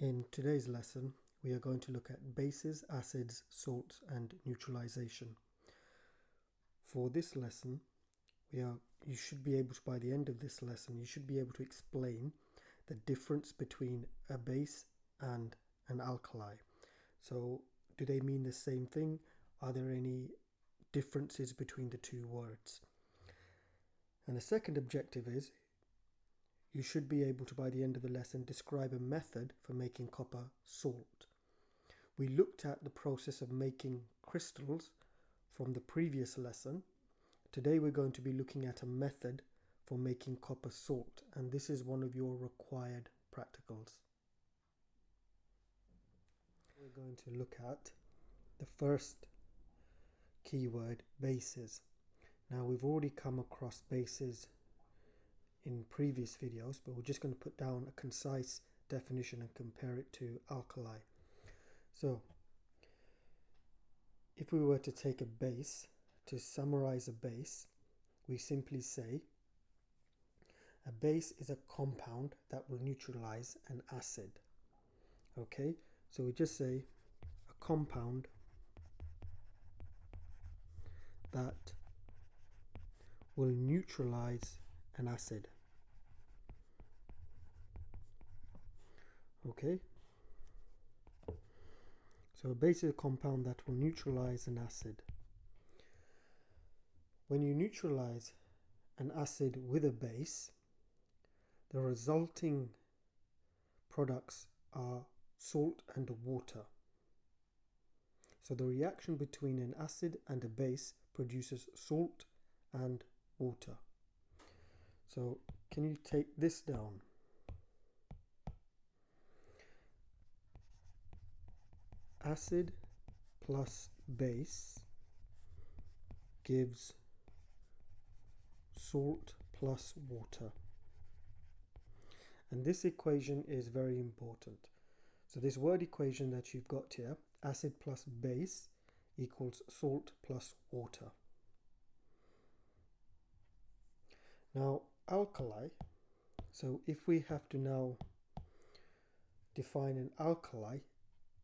In today's lesson, we are going to look at bases, acids, salts, and neutralization. For this lesson, you should be able to, by the end of this lesson, you should be able to explain the difference between a base and an alkali. So, do they mean the same thing? Are there any differences between the two words? And the second objective is, you should be able to, by the end of the lesson, describe a method for making copper salt. We looked at the process of making crystals from the previous lesson. Today we're going to be looking at a method for making copper salt, and this is one of your required practicals. We're going to look at the first keyword, bases. Now we've already come across bases in previous videos, but we're just going to put down a concise definition and compare it to alkali. So if we were to take a base, to summarize a base, we simply say a base is a compound that will neutralize an acid. Okay, so we just say a compound that will neutralize an acid. Okay, so a base is a compound that will neutralize an acid. When you neutralize an acid with a base, the resulting products are salt and water. So the reaction between an acid and a base produces salt and water. So can you take this down? Acid plus base gives salt plus water. And this equation is very important. So this word equation that you've got here, acid plus base equals salt plus water. Now alkali, so if we have to now define an alkali,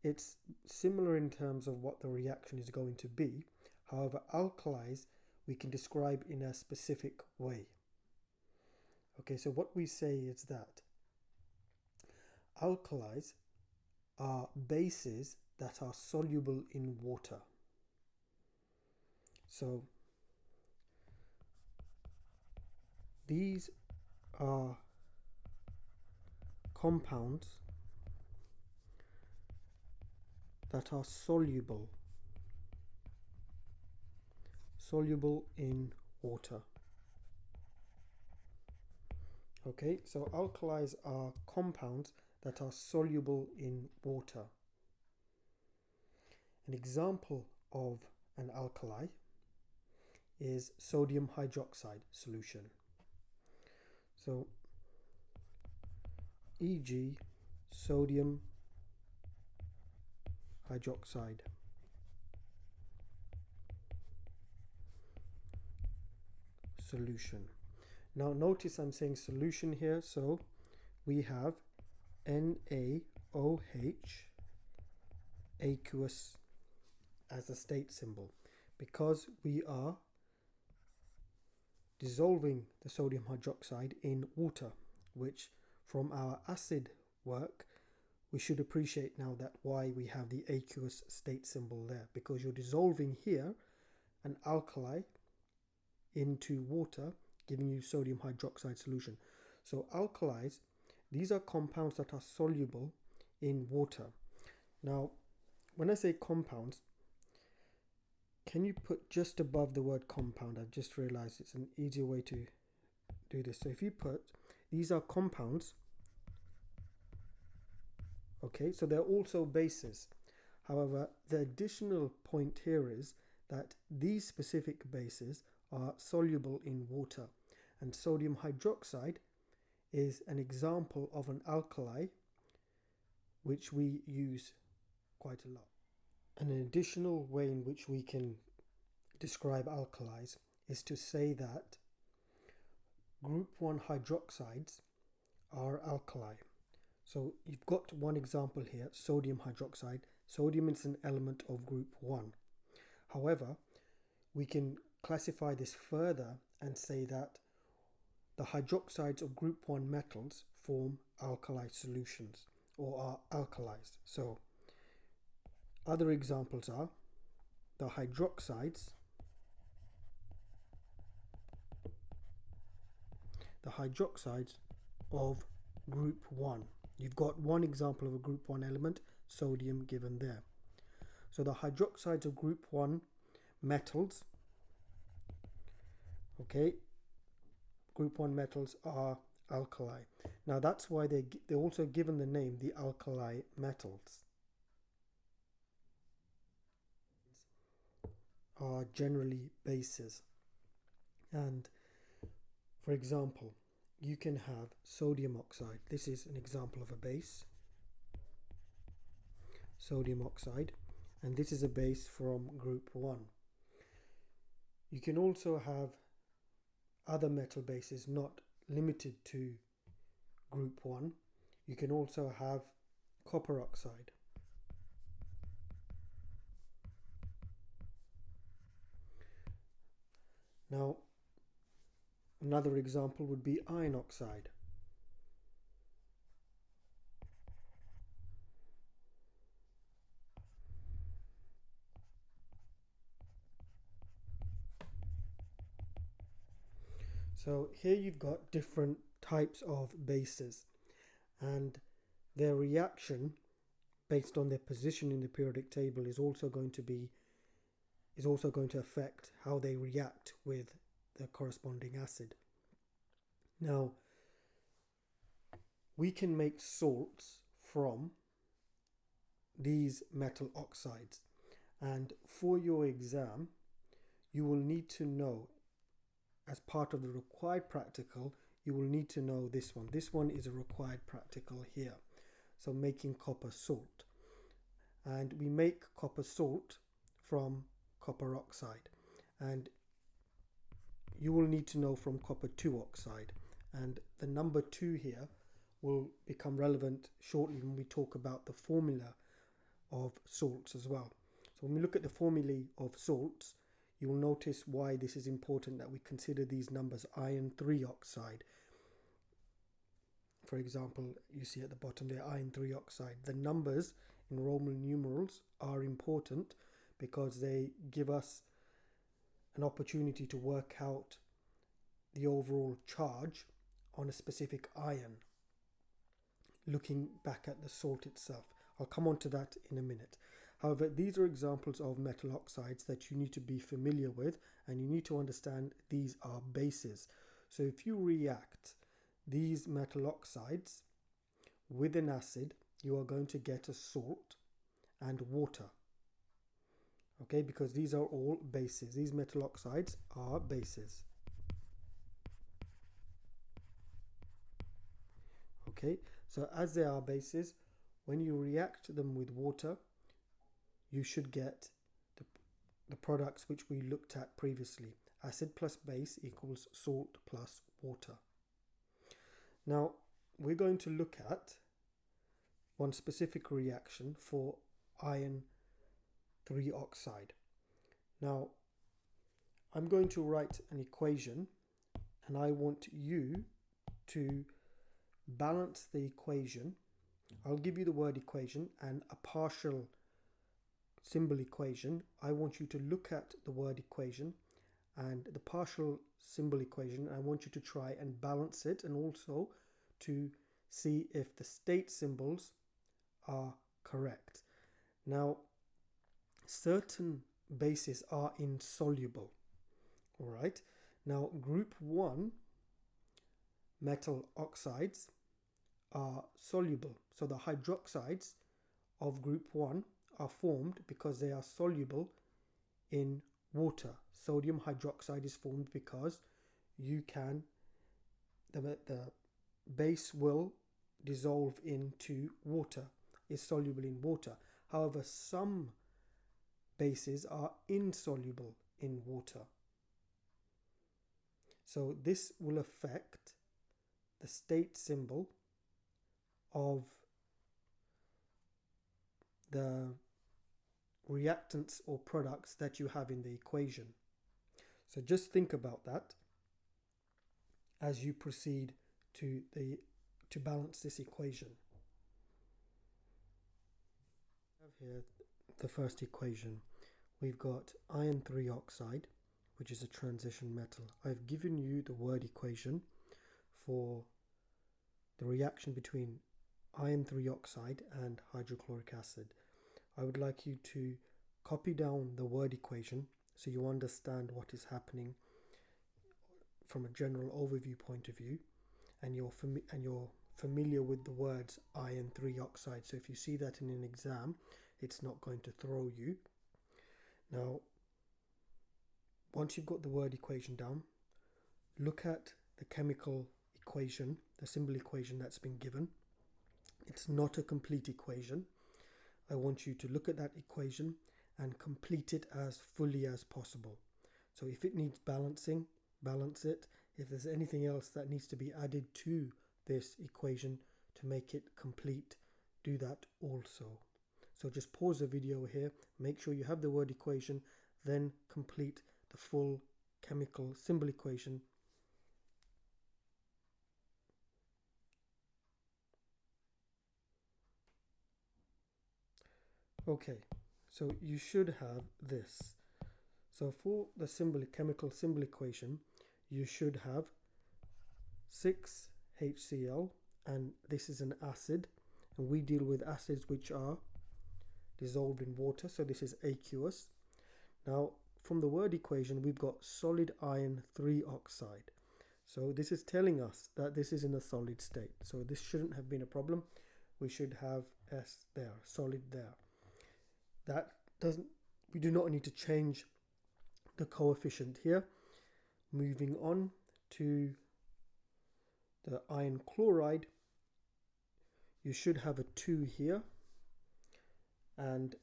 it's similar in terms of what the reaction is going to be. However, alkalis we can describe in a specific way. Okay, so what we say is that alkalis are bases that are soluble in water. So these are compounds that are soluble in water. Okay, so alkalis are compounds that are soluble in water. An example of an alkali is sodium hydroxide solution. So e.g. sodium hydroxide. Solution. Now notice I'm saying solution here, so we have NaOH aqueous as a state symbol because we are dissolving the sodium hydroxide in water, which from our acid work we should appreciate now that why we have the aqueous state symbol there, because you're dissolving here an alkali into water, giving you sodium hydroxide solution. So alkalis, these are compounds that are soluble in water. Now when I say compounds, can you put just above the word compound? I've just realized it's an easier way to do this. So if you put, these are compounds. Okay, so they're also bases. However, the additional point here is that these specific bases are soluble in water, and sodium hydroxide is an example of an alkali which we use quite a lot. And an additional way in which we can describe alkalis is to say that group 1 hydroxides are alkali. So you've got one example here, sodium hydroxide. Sodium is an element of group 1. However, we can classify this further and say that the hydroxides of group 1 metals form alkali solutions or are alkalis. So other examples are the hydroxides of group 1. You've got one example of a group 1 element, sodium, given there. So the hydroxides of group 1 metals, okay, group 1 metals are alkali. Now that's why they're also given the name the alkali metals. Are generally bases. And for example, you can have sodium oxide. This is an example of a base, sodium oxide, and this is a base from group 1. You can also have other metal bases not limited to group 1. You can also have copper oxide. Now, another example would be iron oxide. So here you've got different types of bases, and their reaction based on their position in the periodic table is also going to affect how they react with the corresponding acid. Now, we can make salts from these metal oxides, and for your exam you will need to know, as part of the required practical, you will need to know this one. This one is a required practical here. So making copper salt, and we make copper salt from copper oxide, and you will need to know from copper 2 oxide, and the number 2 here will become relevant shortly when we talk about the formula of salts as well. So when we look at the formulae of salts, you will notice why this is important that we consider these numbers. Iron 3 oxide, for example, you see at the bottom there, iron 3 oxide. The numbers in Roman numerals are important because they give us an opportunity to work out the overall charge on a specific ion, looking back at the salt itself. I'll come on to that in a minute. However, these are examples of metal oxides that you need to be familiar with, and you need to understand these are bases. So if you react these metal oxides with an acid, you are going to get a salt and water. Okay, because these are all bases. These metal oxides are bases. Okay, so as they are bases, when you react them with water, you should get the products which we looked at previously. Acid plus base equals salt plus water. Now, we're going to look at one specific reaction for iron 3 oxide. Now, I'm going to write an equation, and I want you to balance the equation. I'll give you the word equation and a partial symbol equation. I want you to look at the word equation and the partial symbol equation. I want you to try and balance it, and also to see if the state symbols are correct. Now, certain bases are insoluble. All right. Now, group 1 metal oxides are soluble. So the hydroxides of group 1 are formed because they are soluble in water. Sodium hydroxide is formed because the base will dissolve into water, is soluble in water. However, some bases are insoluble in water. So this will affect the state symbol of reactants or products that you have in the equation. So just think about that as you proceed to balance this equation. We have here the first equation. We've got iron 3 oxide, which is a transition metal. I've given you the word equation for the reaction between iron 3 oxide and hydrochloric acid. I would like you to copy down the word equation so you understand what is happening from a general overview point of view, and you're familiar with the words iron 3 oxide. So if you see that in an exam, it's not going to throw you. Now, once you've got the word equation down, look at the chemical equation, the symbol equation that's been given. It's not a complete equation. I want you to look at that equation and complete it as fully as possible. So if it needs balancing, balance it. If there's anything else that needs to be added to this equation to make it complete, do that also. So just pause the video here, make sure you have the word equation, then complete the full chemical symbol equation. Okay, so you should have this. So for the chemical symbol equation, you should have 6 HCl, and this is an acid, and we deal with acids which are dissolved in water, so this is aqueous. Now from the word equation, we've got solid iron 3 oxide. So this is telling us that this is in a solid state, so this shouldn't have been a problem. We should have S there, solid there. We do not need to change the coefficient here. Moving on to the iron chloride, you should have a 2 here, and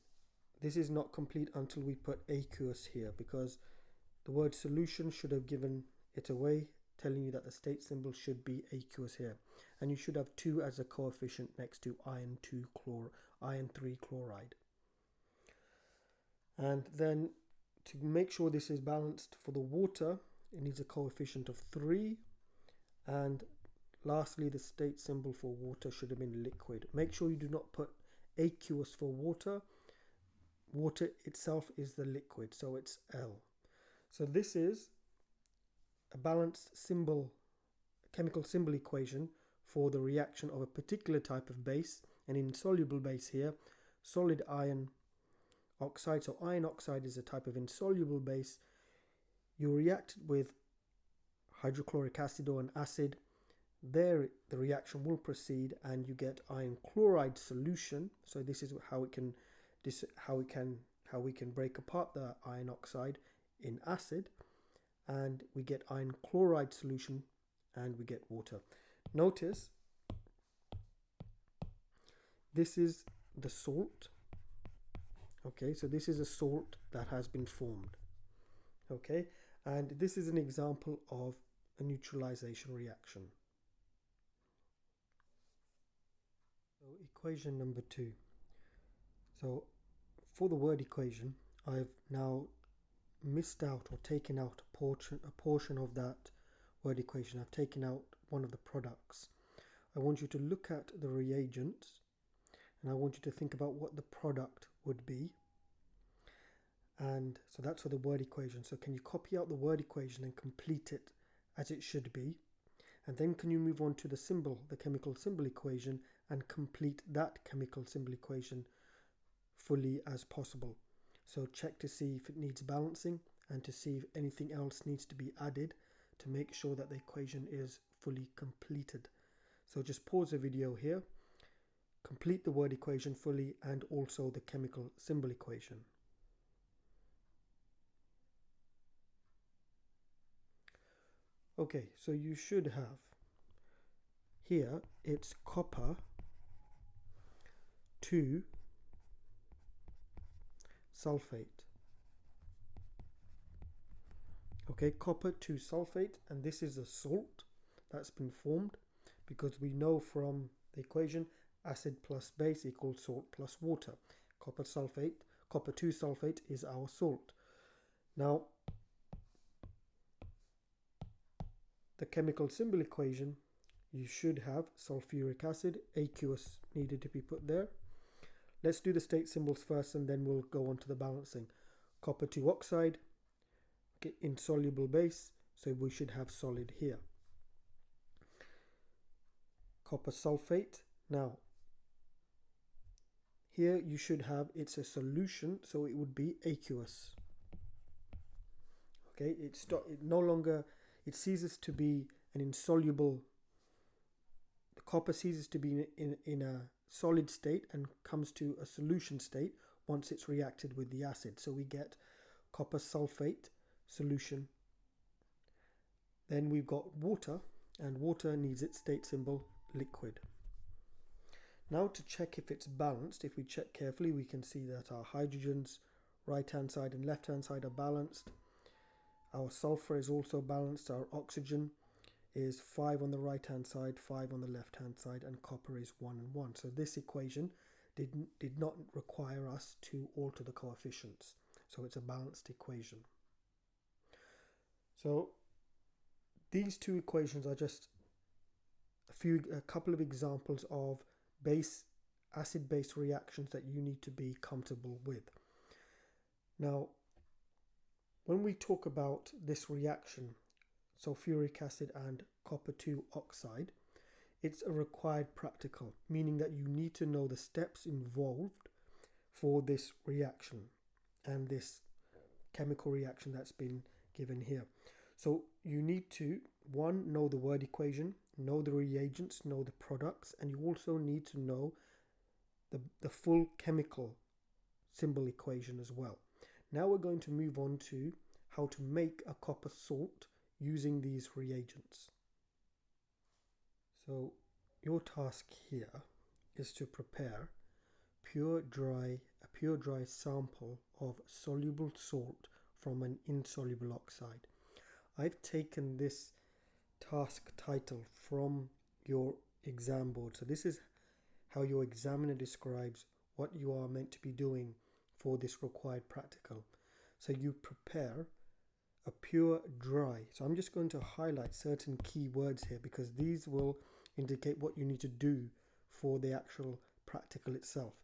this is not complete until we put aqueous here, because the word solution should have given it away, telling you that the state symbol should be aqueous here, and you should have 2 as a coefficient next to iron 3 chloride. And then to make sure this is balanced for the water, it needs a coefficient of 3, and lastly the state symbol for water should have been liquid. Make sure you do not put aqueous for water. Water itself is the liquid, so it's L. So this is a balanced chemical symbol equation for the reaction of a particular type of base, an insoluble base here, solid iron oxide. So iron oxide is a type of insoluble base. You react with hydrochloric acid or an acid. There the reaction will proceed and you get iron chloride solution. So this is how we can break apart the iron oxide in acid, and we get iron chloride solution and we get water. Notice this is the salt. Okay, so this is a salt that has been formed. Okay, and this is an example of a neutralization reaction. So equation number 2. So for the word equation, I've now missed out or taken out a portion of that word equation. I've taken out one of the products. I want you to look at the reagents, and I want you to think about what the product would be. And so that's for the word equation. So can you copy out the word equation and complete it as it should be? And then can you move on to the symbol, the chemical symbol equation, and complete that chemical symbol equation fully as possible. So check to see if it needs balancing and to see if anything else needs to be added to make sure that the equation is fully completed. So just pause the video here, complete the word equation fully and also the chemical symbol equation. Okay, so you should have here, it's copper 2 sulfate. Okay, copper 2 sulfate, and this is a salt that's been formed because we know from the equation acid plus base equals salt plus water. Copper sulfate copper 2 sulfate is our salt. Now, the chemical symbol equation, you should have sulfuric acid, aqueous needed to be put there. Let's do the state symbols first and then we'll go on to the balancing. Copper 2 oxide, okay, insoluble base, so we should have solid here. Copper sulfate, now here you should have, it's a solution, so it would be aqueous. Okay, it no longer, it ceases to be an insoluble, the copper ceases to be in a solid state and comes to a solution state once it's reacted with the acid. So we get copper sulfate solution. Then we've got water, and water needs its state symbol liquid. Now to check if it's balanced, if we check carefully, we can see that our hydrogens right hand side and left hand side are balanced. Our sulfur is also balanced. Our oxygen is 5 on the right hand side, 5 on the left hand side, and copper is 1 and 1. So this equation did not require us to alter the coefficients. So it's a balanced equation. So these two equations are just a couple of examples of acid-base reactions that you need to be comfortable with. Now, when we talk about this reaction, sulfuric acid and copper 2 oxide, it's a required practical, meaning that you need to know the steps involved for this reaction and this chemical reaction that's been given here. So you need to, one, know the word equation, know the reagents, know the products, and you also need to know the full chemical symbol equation as well. Now we're going to move on to how to make a copper salt using these reagents. So your task here is to prepare a pure dry sample of soluble salt from an insoluble oxide. I've taken this task title from your exam board. So this is how your examiner describes what you are meant to be doing for this required practical. So you prepare a pure dry. So I'm just going to highlight certain key words here because these will indicate what you need to do for the actual practical itself.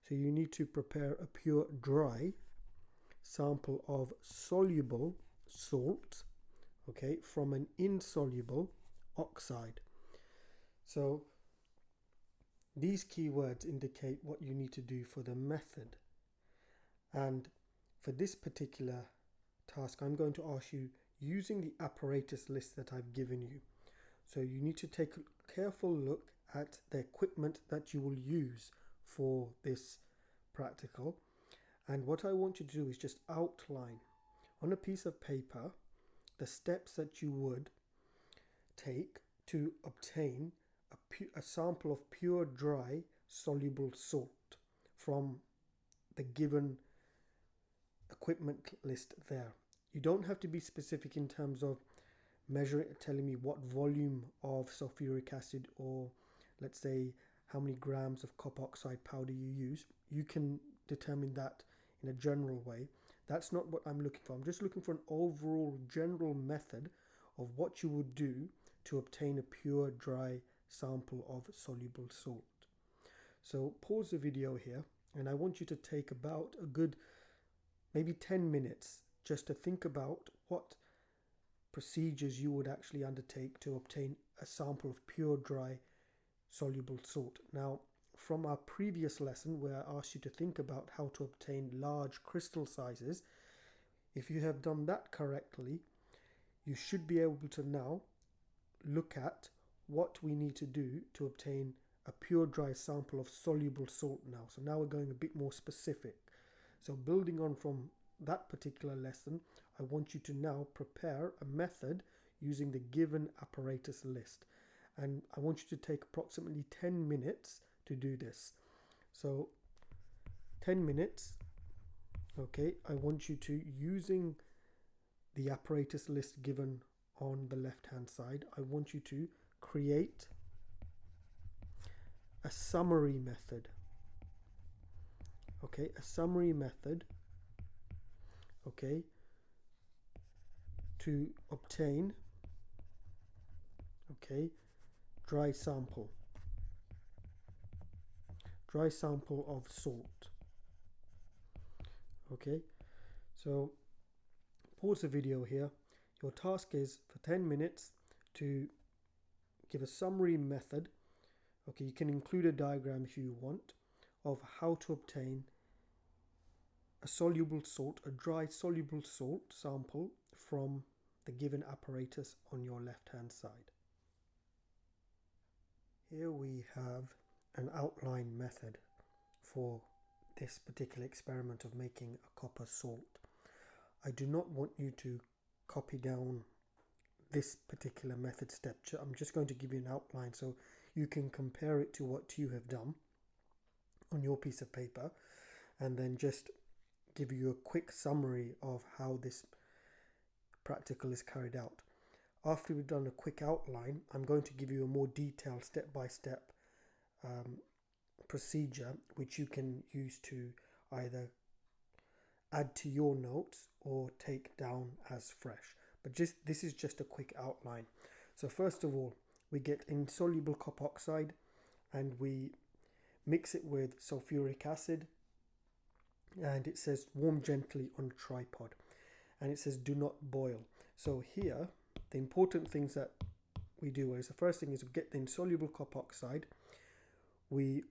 So you need to prepare a pure dry sample of soluble salt, okay, from an insoluble oxide. So these keywords indicate what you need to do for the method. And for this particular task, I'm going to ask you using the apparatus list that I've given you. So you need to take a careful look at the equipment that you will use for this practical. And what I want you to do is just outline on a piece of paper the steps that you would take to obtain a sample of pure dry soluble salt from the given equipment list there. You don't have to be specific in terms of measuring, telling me what volume of sulfuric acid or let's say how many grams of copper oxide powder you use. You can determine that in a general way. That's not what I'm looking for. I'm just looking for an overall general method of what you would do to obtain a pure dry sample of soluble salt. So pause the video here and I want you to take about a good maybe 10 minutes just to think about what procedures you would actually undertake to obtain a sample of pure dry soluble salt. Now, from our previous lesson where I asked you to think about how to obtain large crystal sizes, if you have done that correctly, you should be able to now look at what we need to do to obtain a pure dry sample of soluble salt now. So now we're going a bit more specific. So building on from that particular lesson, I want you to now prepare a method using the given apparatus list. And I want you to take approximately 10 minutes to do this. So 10 minutes, okay, I want you to, using the apparatus list given on the left hand side, I want you to create a summary method. okay, a summary method, okay, to obtain, okay, dry sample of salt. Okay, so pause the video here. Your task is for 10 minutes to give a summary method. Okay, you can include a diagram if you want, of how to obtain a soluble salt, a dry soluble salt sample from the given apparatus on your left hand side. Here we have an outline method for this particular experiment of making a copper salt. I do not want you to copy down this particular method step. I'm just going to give you an outline so you can compare it to what you have done on your piece of paper, and then just give you a quick summary of how this practical is carried out. After we've done a quick outline, I'm going to give you a more detailed step-by-step procedure which you can use to either add to your notes or take down as fresh. But this is just a quick outline. So first of all, we get insoluble copper oxide and we mix it with sulfuric acid, and it says warm gently on a tripod, and it says do not boil. So here the important things that we do is, the first thing is we get the insoluble copper oxide, we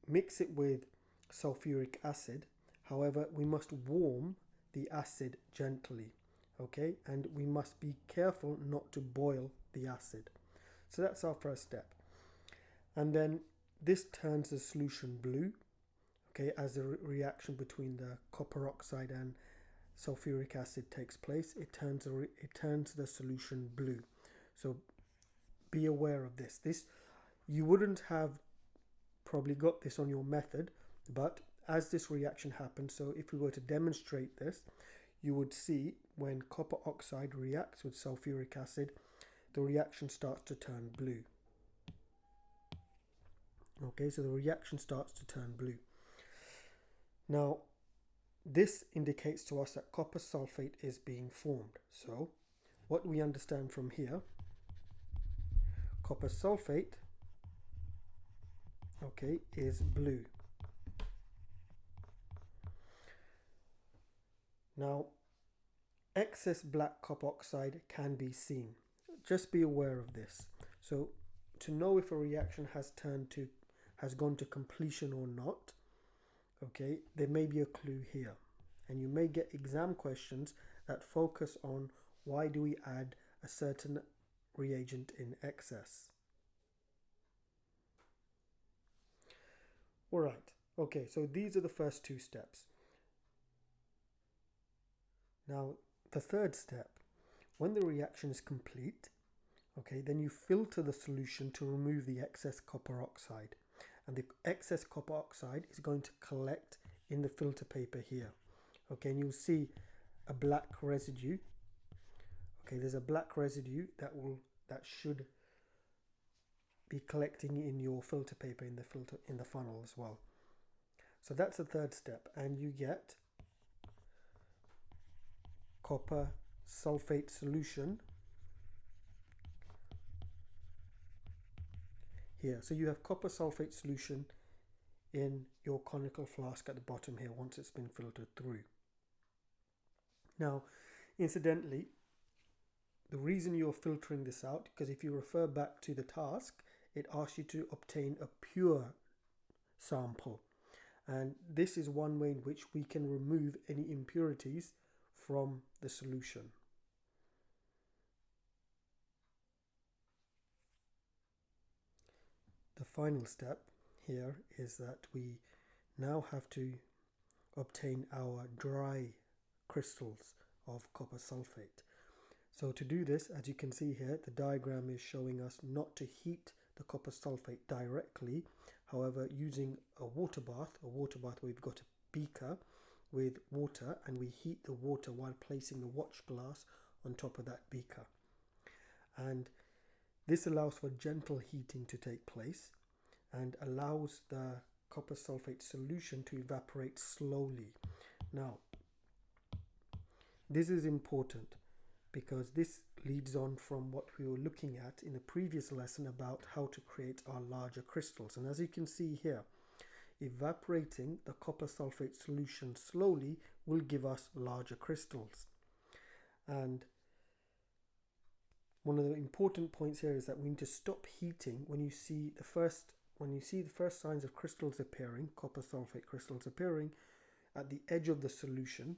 mix it with sulfuric acid. However, we must warm the acid gently, okay, and we must be careful not to boil the acid. So that's our first step. And then this turns the solution blue, okay, as the reaction between the copper oxide and sulfuric acid takes place. It turns the solution blue. So be aware of this. You wouldn't have probably got this on your method, but as this reaction happens, so if we were to demonstrate this, you would see when copper oxide reacts with sulfuric acid, the reaction starts to turn blue. Okay, so the reaction starts to turn blue. Now, this indicates to us that copper sulfate is being formed. So, what we understand from here, copper sulfate, okay, is blue. Now, excess black copper oxide can be seen. Just be aware of this. So, to know if a reaction has gone to completion or not, okay, there may be a clue here, and you may get exam questions that focus on why do we add a certain reagent in excess. All right, okay, so these are the first two steps. Now, the third step, when the reaction is complete, okay, then you filter the solution to remove the excess copper oxide. And the excess copper oxide is going to collect in the filter paper here. Okay, and you'll see a black residue. Okay, there's a black residue that should be collecting in your filter paper in the funnel as well. So that's the third step, and you get copper sulfate solution here. So you have copper sulfate solution in your conical flask at the bottom here once it's been filtered through. Now, incidentally, the reason you're filtering this out, because if you refer back to the task, it asks you to obtain a pure sample. And this is one way in which we can remove any impurities from the solution. The final step here is that we now have to obtain our dry crystals of copper sulfate. So to do this, as you can see here, the diagram is showing us not to heat the copper sulfate directly. However, using a water bath we've got a beaker with water, and we heat the water while placing the watch glass on top of that beaker. And this allows for gentle heating to take place and allows the copper sulfate solution to evaporate slowly. Now, this is important because this leads on from what we were looking at in the previous lesson about how to create our larger crystals. And as you can see here, evaporating the copper sulfate solution slowly will give us larger crystals. And one of the important points here is that we need to stop heating when you see the first signs of crystals appearing, copper sulfate crystals appearing at the edge of the solution.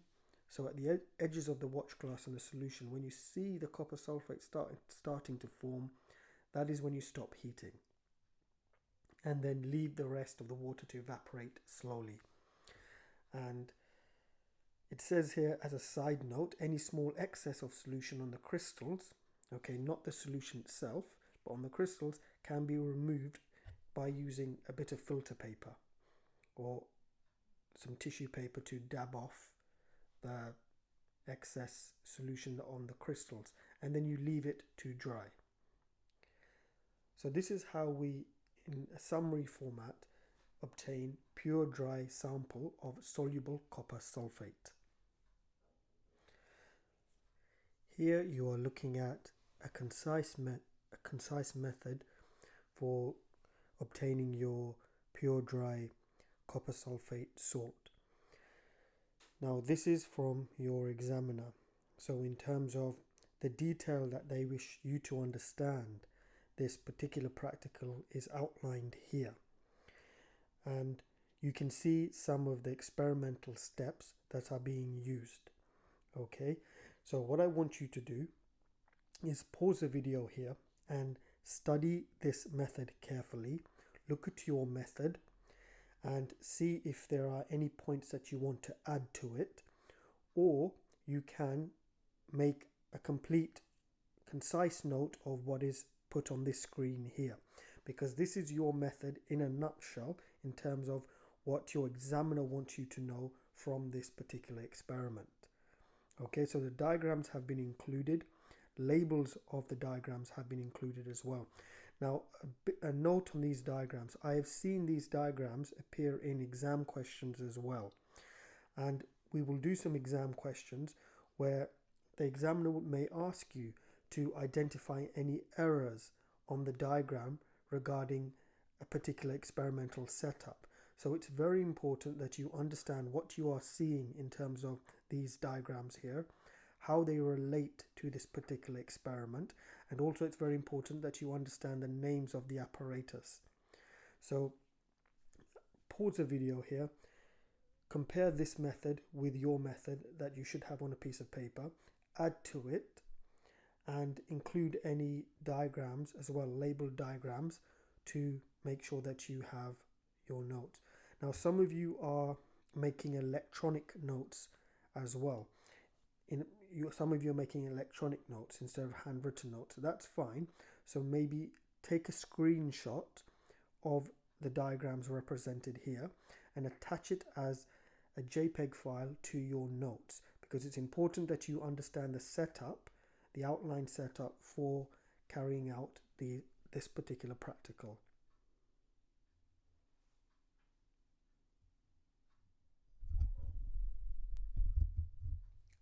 So at the edges of the watch glass and the solution, when you see the copper sulfate starting to form, that is when you stop heating. And then leave the rest of the water to evaporate slowly. And it says here as a side note, any small excess of solution on the crystals, okay, not the solution itself, but on the crystals, can be removed by using a bit of filter paper or some tissue paper to dab off the excess solution on the crystals, and then you leave it to dry. So this is how we, in a summary format, obtain pure dry sample of soluble copper sulfate. Here you are looking at a concise method for obtaining your pure dry copper sulfate salt. Now this is from your examiner, so in terms of the detail that they wish you to understand, this particular practical is outlined here. And you can see some of the experimental steps that are being used. Okay, so what I want you to do is pause the video here and study this method carefully. Look at your method and see if there are any points that you want to add to it, or you can make a complete concise note of what is put on this screen here, because this is your method in a nutshell in terms of what your examiner wants you to know from this particular experiment. Okay, so the diagrams have been included, labels of the diagrams have been included as well. Now, a note on these diagrams. I have seen these diagrams appear in exam questions as well. And we will do some exam questions where the examiner may ask you to identify any errors on the diagram regarding a particular experimental setup. So it's very important that you understand what you are seeing in terms of these diagrams here, how they relate to this particular experiment, and also it's very important that you understand the names of the apparatus. So pause the video here, compare this method with your method that you should have on a piece of paper, add to it, and include any diagrams as well, labeled diagrams, to make sure that you have your notes. Now some of you are making electronic notes as well. Some of you are making electronic notes instead of handwritten notes. That's fine. So maybe take a screenshot of the diagrams represented here and attach it as a JPEG file to your notes, because it's important that you understand the setup, the outline setup for carrying out this particular practical.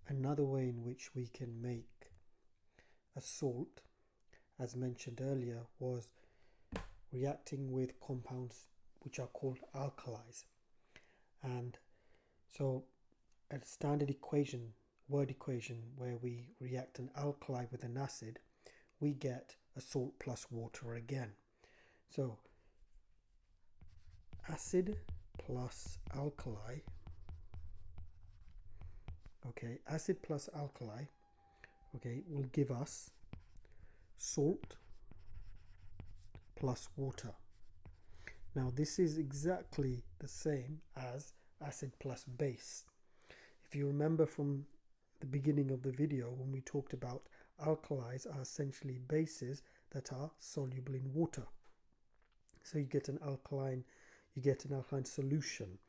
Another way in which we can make a salt, as mentioned earlier, was reacting with compounds which are called alkalis. And so a standard equation, word equation, where we react an alkali with an acid, we get a salt plus water again. So acid plus alkali, okay, acid plus alkali, okay, will give us salt plus water. Now this is exactly the same as acid plus base. If you remember from the beginning of the video when we talked about alkalis are essentially bases that are soluble in water. So you get an alkaline solution.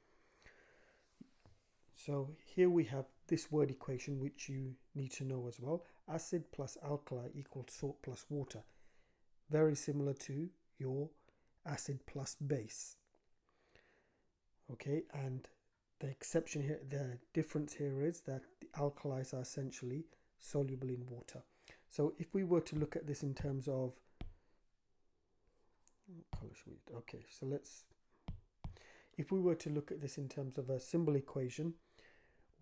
So here we have this word equation which you need to know as well. Acid plus alkali equals salt plus water. Very similar to your acid plus base. Okay, and the exception here, the difference here is that the alkalis are essentially soluble in water. So if we were to look at this in terms of okay, so if we were to look at this in terms of a symbol equation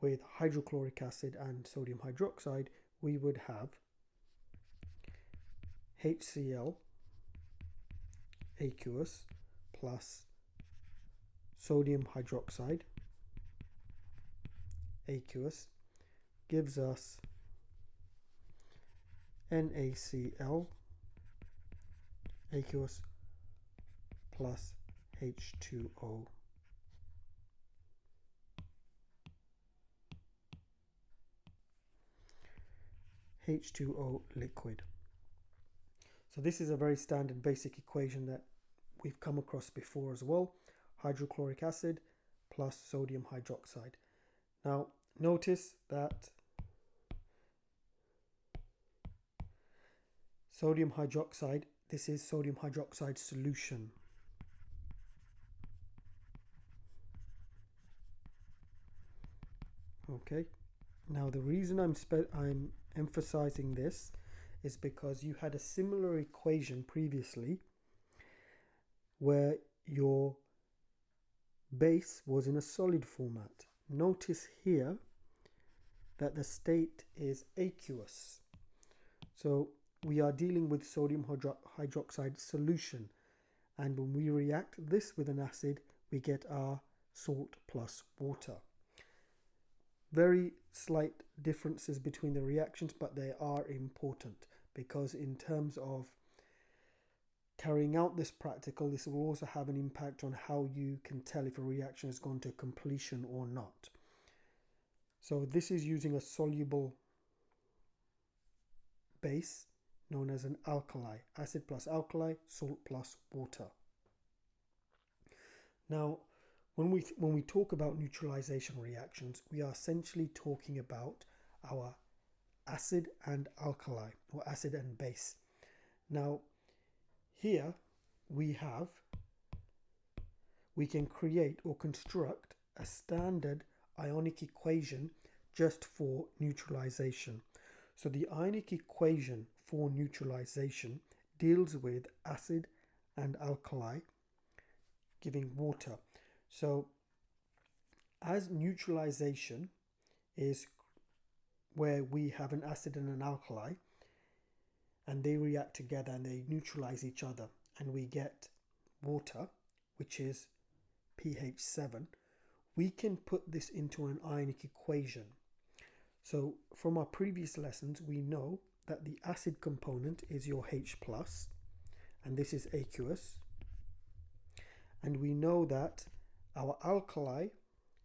with hydrochloric acid and sodium hydroxide, we would have HCl aqueous plus sodium hydroxide aqueous gives us NaCl aqueous plus H2O. H2O liquid. So this is a very standard basic equation that we've come across before as well. Hydrochloric acid plus sodium hydroxide. Now notice that sodium hydroxide, this is sodium hydroxide solution. Okay, now the reason I'm emphasizing this is because you had a similar equation previously where your base was in a solid format. Notice here that the state is aqueous. So we are dealing with sodium hydroxide solution, and when we react this with an acid, we get our salt plus water. Very slight differences between the reactions, but they are important because in terms of carrying out this practical, this will also have an impact on how you can tell if a reaction has gone to completion or not. So this is using a soluble base known as an alkali, acid plus alkali, salt plus water. Now, when we talk about neutralization reactions, we are essentially talking about our acid and alkali, or acid and base. Now, here we can create or construct a standard ionic equation just for neutralization. So the ionic equation for neutralization deals with acid and alkali giving water. So as neutralization is where we have an acid and an alkali and they react together and they neutralize each other and we get water, which is pH 7, we can put this into an ionic equation. So from our previous lessons, we know that the acid component is your H plus, and this is aqueous. And we know that our alkali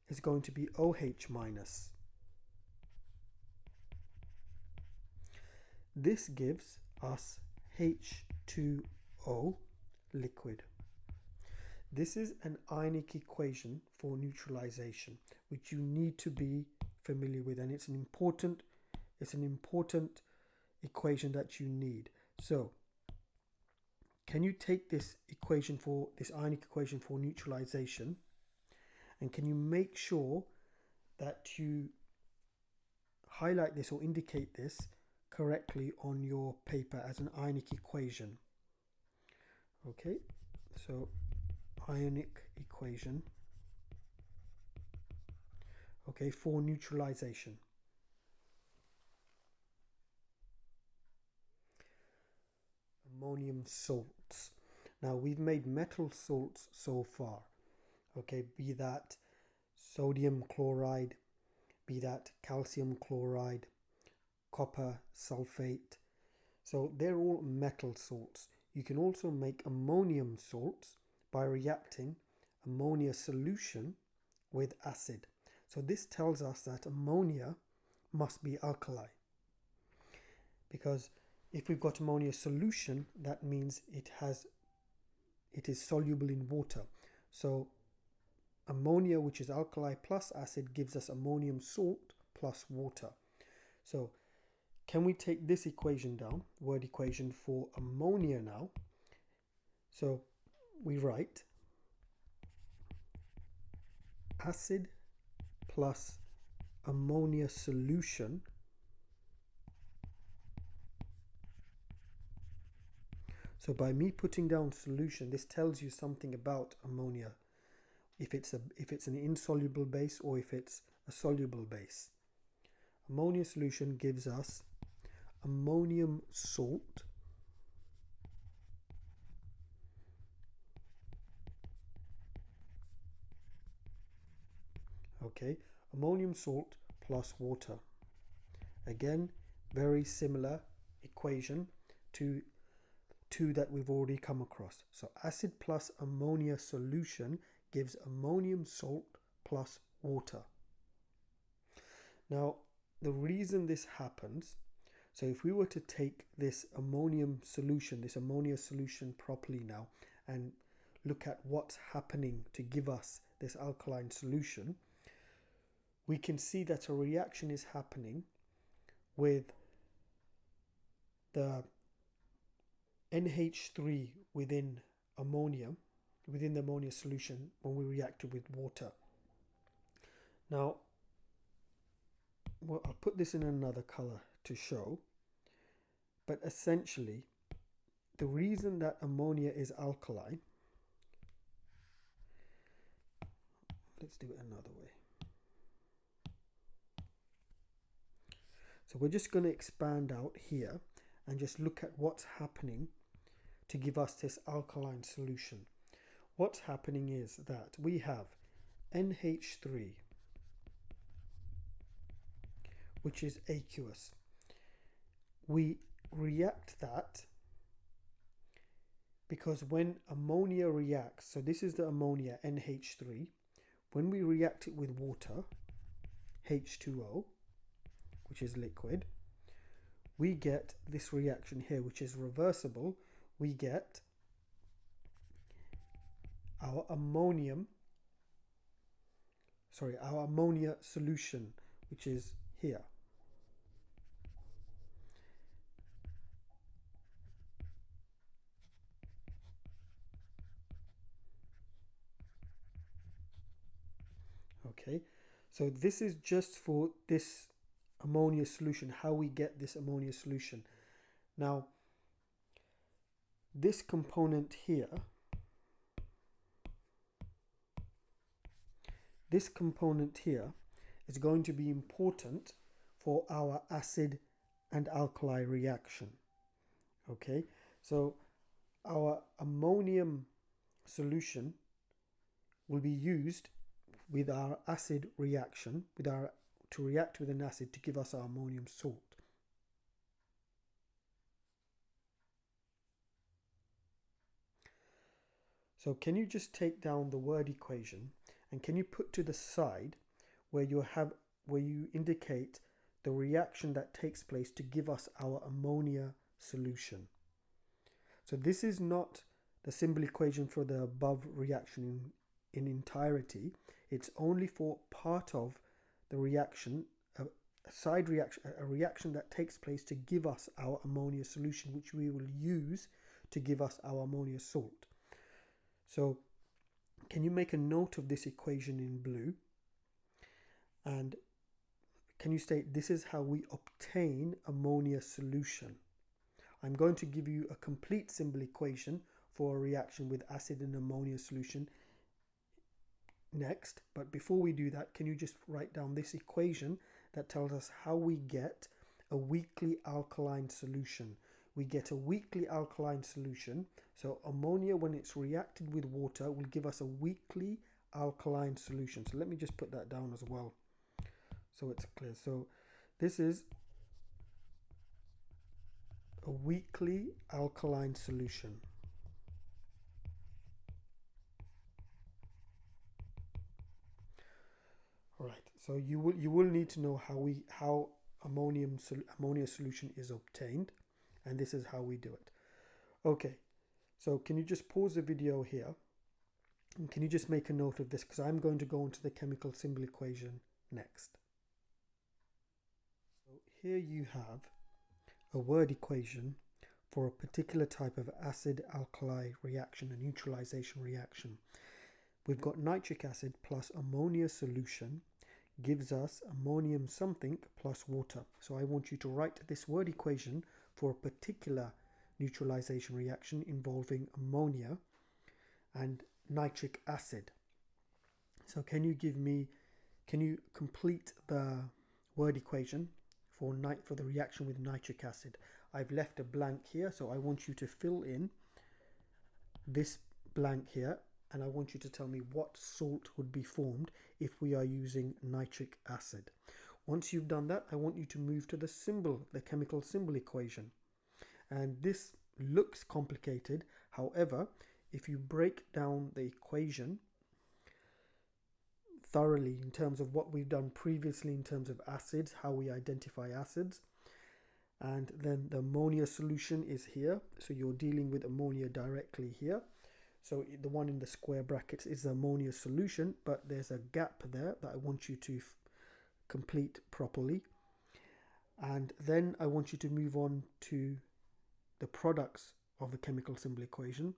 is going to be OH minus. This gives us H2O liquid. This is an ionic equation for neutralization, which you need to be familiar with, and it's an important equation that you need. So can you take this ionic equation for neutralization, and can you make sure that you highlight this or indicate this correctly on your paper as an ionic equation? Okay, so ionic equation, okay, for neutralization. Ammonium salts. Now we've made metal salts so far, okay, be that sodium chloride, be that calcium chloride, copper sulfate. So they're all metal salts. You can also make ammonium salts by reacting ammonia solution with acid. So this tells us that ammonia must be alkali, because if we've got ammonia solution, that means it is soluble in water. So ammonia, which is alkali plus acid, gives us ammonium salt plus water. So can we take this equation down, word equation for ammonia now? So we write acid plus ammonia solution So by me putting down solution, this tells you something about ammonia, if it's an insoluble base or if it's a soluble base. Ammonia solution gives us ammonium salt ammonium salt plus water. Again, very similar equation to two that we've already come across. So acid plus ammonia solution gives ammonium salt plus water. Now, the reason this happens, so if we were to take this ammonia solution properly now and look at what's happening to give us this alkaline solution, we can see that a reaction is happening with the NH3 within the ammonia solution when we react it with water. Now, I'll put this in another color to show, but essentially the reason that ammonia is alkaline, let's do it another way. So we're just going to expand out here and just look at what's happening to give us this alkaline solution. What's happening is that we have NH3, which is aqueous. We react that because when ammonia reacts, so this is the ammonia NH3, when we react it with water, H2O, which is liquid, we get this reaction here, which is reversible. We get our ammonia solution, which is here. Okay, so this is just for this ammonia solution, how we get this ammonia solution. Now, this component here, is going to be important for our acid and alkali reaction. Okay, so our ammonium solution will be used with our acid reaction, to react with an acid to give us our ammonium salt. So can you just take down the word equation and can you put to the side where you indicate the reaction that takes place to give us our ammonia solution? So this is not the symbol equation for the above reaction in entirety. It's only for part of the reaction, a reaction that takes place to give us our ammonia solution, which we will use to give us our ammonia salt. So can you make a note of this equation in blue? And can you state this is how we obtain ammonia solution? I'm going to give you a complete symbol equation for a reaction with acid and ammonia solution next, but before we do that, can you just write down this equation that tells us how we get a weakly alkaline solution? We get a weakly alkaline solution, so ammonia, when it's reacted with water, will give us a weakly alkaline solution. So let me just put that down as well so it's clear. So this is a weakly alkaline solution. Right, so you will need to know how ammonia solution is obtained, and this is how we do it. Okay, so can you just pause the video here and can you just make a note of this, because I'm going to go into the chemical symbol equation next. So here you have a word equation for a particular type of acid-alkali reaction, a neutralization reaction. we've got nitric acid plus ammonia solution gives us ammonium something plus water. So I want you to write this word equation for a particular neutralization reaction involving ammonia and nitric acid. So can you complete the word equation for the reaction with nitric acid? I've left a blank here, so I want you to fill in this blank here, and I want you to tell me what salt would be formed if we are using nitric acid. Once you've done that, I want you to move to the chemical symbol equation. And this looks complicated. However, if you break down the equation thoroughly in terms of what we've done previously in terms of acids, how we identify acids, and then the ammonia solution is here, so you're dealing with ammonia directly here. So the one in the square brackets is the ammonia solution, but there's a gap there that I want you to complete properly. And then I want you to move on to the products of the chemical symbol equation,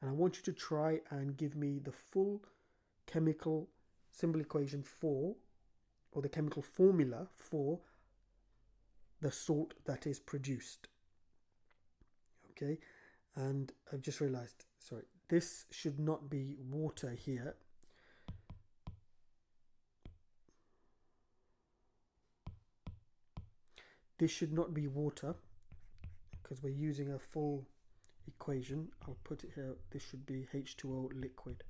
and I want you to try and give me the full chemical symbol equation for, or the chemical formula for, the salt that is produced. Okay, and I've just realized, sorry, this should not be water here. This should not be water because we're using a full equation. I'll put it here. This should be H2O liquid.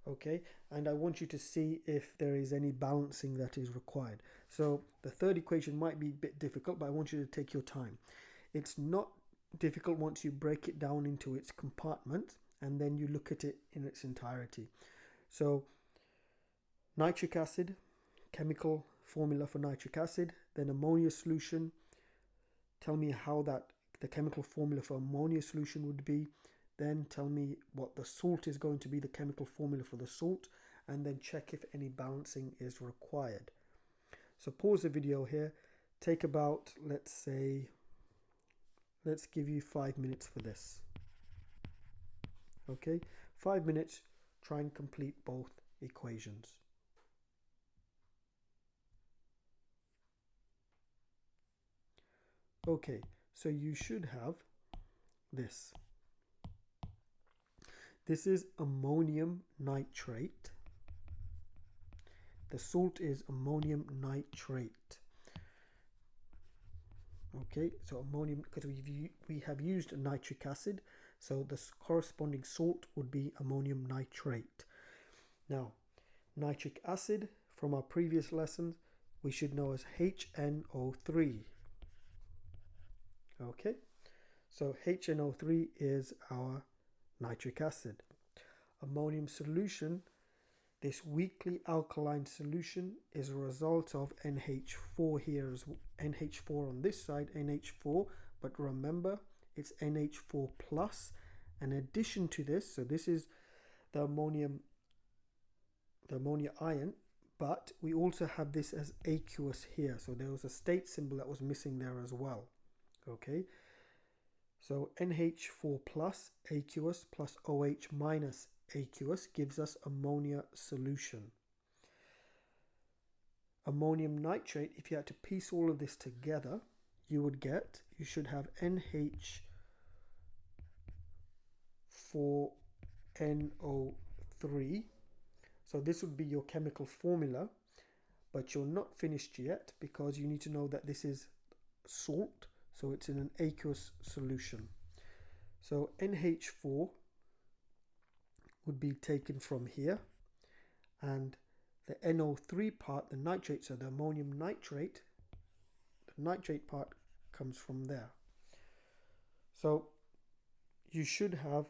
Okay, and I want you to see if there is any balancing that is required. So the third equation might be a bit difficult, but I want you to take your time. It's not difficult once you break it down into its compartments and then you look at it in its entirety. So nitric acid, chemical formula for nitric acid, then ammonia solution. Tell me how the chemical formula for ammonia solution would be. Then tell me what the salt is going to be, the chemical formula for the salt, and then check if any balancing is required. So pause the video here, take about, let's give you 5 minutes for this. Okay, 5 minutes, try and complete both equations. Okay, so you should have this. This is ammonium nitrate. The salt is ammonium nitrate. Okay, so ammonium, because we have used nitric acid, so the corresponding salt would be ammonium nitrate. Now, nitric acid from our previous lessons we should know as HNO3. Okay, so HNO3 is our nitric acid. Ammonium solution, this weakly alkaline solution, is a result of NH4 here, as NH4 on this side, NH4, but remember it's NH4 plus. In addition to this, so this is the ammonia ion, but we also have this as aqueous here, so there was a state symbol that was missing there as well. Okay, so NH4 plus aqueous plus OH minus aqueous gives us ammonia solution. Ammonium nitrate, if you had to piece all of this together, you should have NH4NO3. So this would be your chemical formula, but you're not finished yet because you need to know that this is salt, so it's in an aqueous solution. So NH4 would be taken from here, and the NO3 part, the nitrate, so the ammonium nitrate, the nitrate part comes from there. So you should have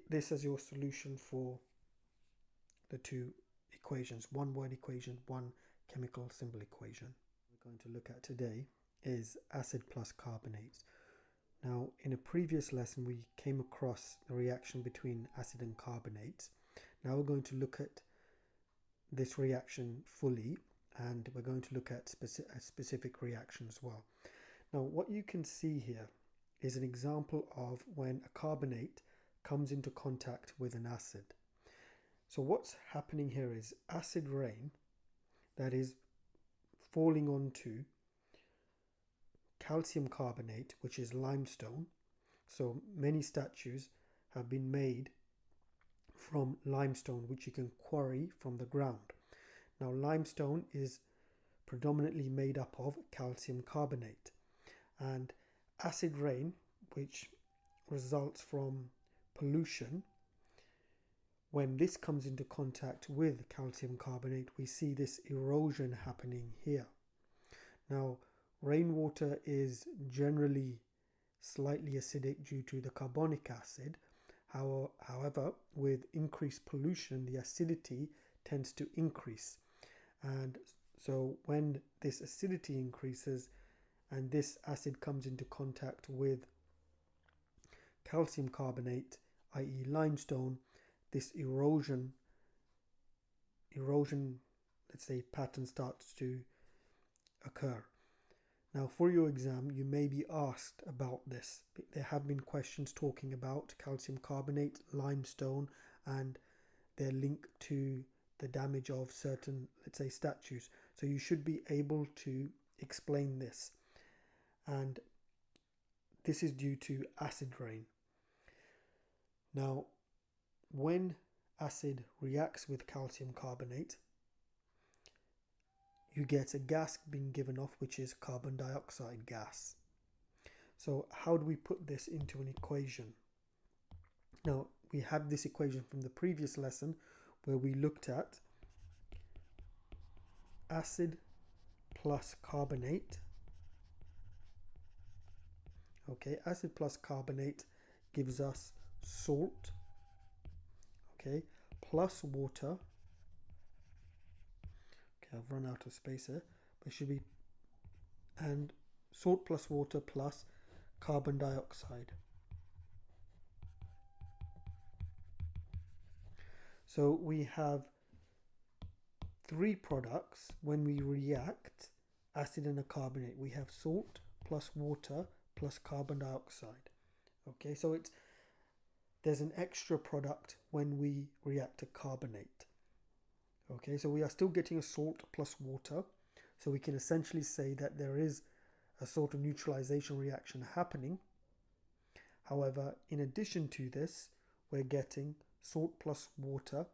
this as your solution for the two equations, one word equation, one chemical symbol equation. We're going to look at today is acid plus carbonates. Now, in a previous lesson, we came across the reaction between acid and carbonates. Now we're going to look at this reaction fully, and we're going to look at a specific reaction as well. Now, what you can see here is an example of when a carbonate comes into contact with an acid. So what's happening here is acid rain that is falling onto calcium carbonate, which is limestone. So many statues have been made from limestone, which you can quarry from the ground. Now limestone is predominantly made up of calcium carbonate, and acid rain, which results from pollution, when this comes into contact with calcium carbonate, we see this erosion happening here. Now rainwater is generally slightly acidic due to the carbonic acid. However, with increased pollution, the acidity tends to increase, and so when this acidity increases and this acid comes into contact with calcium carbonate, i.e. limestone, this erosion, let's say, pattern starts to occur. Now for your exam, you may be asked about this. There have been questions talking about calcium carbonate, limestone, and their link to the damage of certain, let's say, statues. So you should be able to explain this. And this is due to acid rain. Now, when acid reacts with calcium carbonate, you get a gas being given off, which is carbon dioxide gas. So how do we put this into an equation? Now, we have this equation from the previous lesson where we looked at acid plus carbonate. Okay, acid plus carbonate gives us salt, okay, plus water. Okay, I've run out of space here, but it should be, and salt plus water plus carbon dioxide. So we have three products when we react acid and a carbonate. We have salt plus water plus carbon dioxide. Okay, so there's an extra product when we react a carbonate. Okay, so we are still getting a salt plus water, so we can essentially say that there is a sort of neutralization reaction happening. However, in addition to this, we're getting salt plus water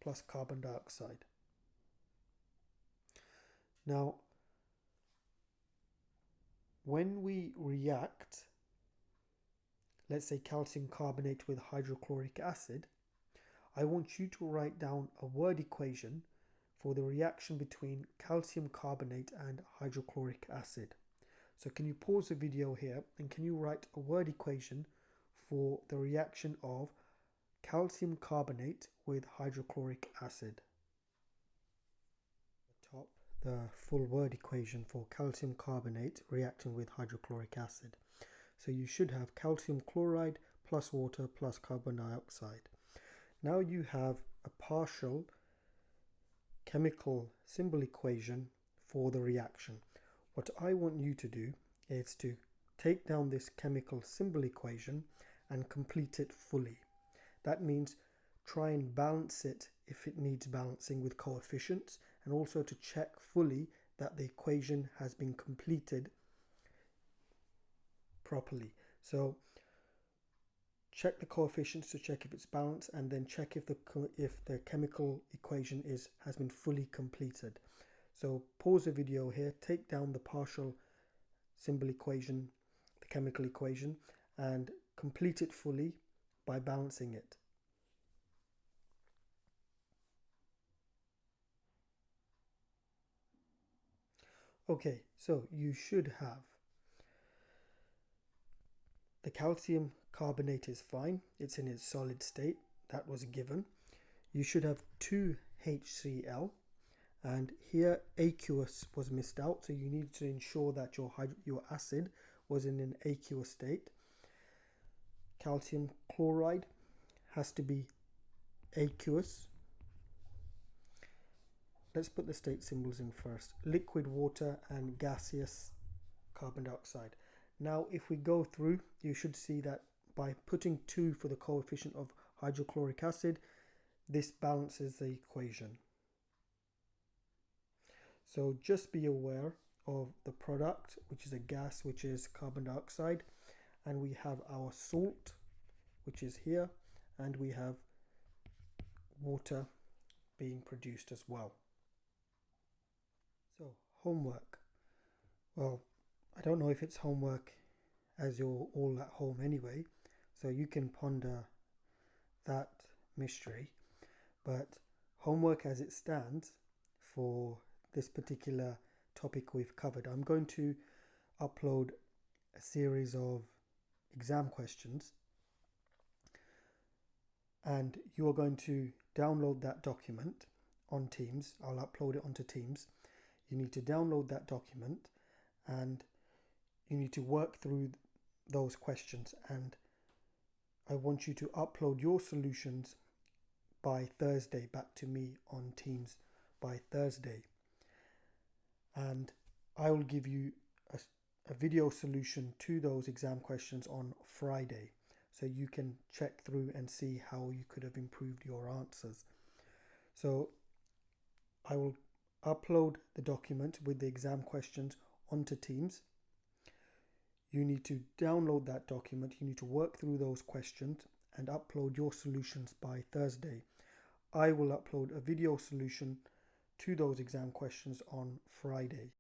plus carbon dioxide. Now, when we react, let's say calcium carbonate with hydrochloric acid, I want you to write down a word equation for the reaction between calcium carbonate and hydrochloric acid. So can you pause the video here and can you write a word equation for the reaction of calcium carbonate with hydrochloric acid? Top, the full word equation for calcium carbonate reacting with hydrochloric acid. So you should have calcium chloride plus water plus carbon dioxide. Now you have a partial chemical symbol equation for the reaction. What I want you to do is to take down this chemical symbol equation and complete it fully. That means try and balance it if it needs balancing with coefficients, and also to check fully that the equation has been completed properly. So check the coefficients to check if it's balanced, and then check if the chemical equation has been fully completed. So pause the video here, take down the partial symbol equation, the chemical equation, and complete it fully by balancing it. Okay, so you should have the calcium carbonate is fine, it's in its solid state, that was a given. You should have 2 HCl, and here aqueous was missed out, so you need to ensure that your acid was in an aqueous state. Calcium chloride has to be aqueous. Let's put the state symbols in first. Liquid water and gaseous carbon dioxide. Now if we go through, you should see that by putting 2 for the coefficient of hydrochloric acid, this balances the equation. So just be aware of the product, which is a gas, which is carbon dioxide, and we have our salt, which is here, and we have water being produced as well. So homework. Well, I don't know if it's homework as you're all at home anyway, so you can ponder that mystery, but homework as it stands for this particular topic we've covered, I'm going to upload a series of exam questions, and you are going to download that document on Teams. I'll upload it onto Teams. You need to download that document and you need to work through those questions, and I want you to upload your solutions by Thursday back to me on Teams by Thursday, and I will give you a video solution to those exam questions on Friday, so you can check through and see how you could have improved your answers. So I will upload the document with the exam questions onto Teams. You need to download that document, you need to work through those questions and upload your solutions by Thursday. I will upload a video solution to those exam questions on Friday.